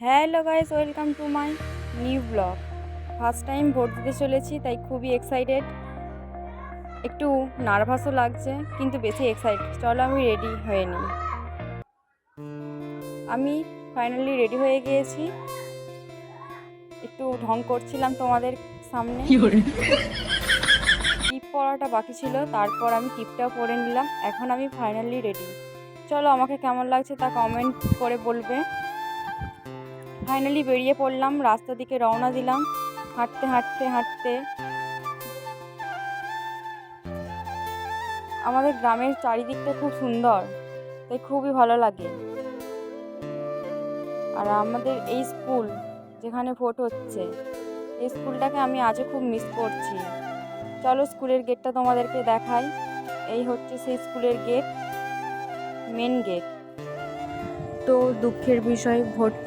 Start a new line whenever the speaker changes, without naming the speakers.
Hello guys, welcome to my new blog. First time vote দিতে চলেছি, তাই খুবই এক্সাইটেড, একটু নার্ভাসও লাগছে, কিন্তু বেশি এক্সাইটেড। চলো আমি রেডি হয়ে নিই। আমি ফাইনালি রেডি হয়ে গিয়েছি, একটু ঢং করছিলাম তোমাদের সামনে। টিপ পরাটা বাকি ছিল, তারপর আমি টিপটাও পরে নিলাম। এখন আমি ফাইনালি রেডি। চলো আমাকে কেমন লাগছে তা কমেন্ট করে বলবে। ফাইনালি বেরিয়ে পড়লাম, রাস্তা দিকে রওনা দিলাম। হাঁটতে হাঁটতে হাঁটতে আমাদের গ্রামের চারিদিকটা খুব সুন্দর, তাই খুবই ভালো লাগে। আর আমাদের এই স্কুল যেখানে ভোট হচ্ছে, এই স্কুলটাকে আমি আজও খুব মিস করছি। চলো স্কুলের গেটটা তোমাদেরকে দেখাই। এই হচ্ছে সেই স্কুলের গেট, মেন গেট। তো দুঃখের বিষয়, ভোট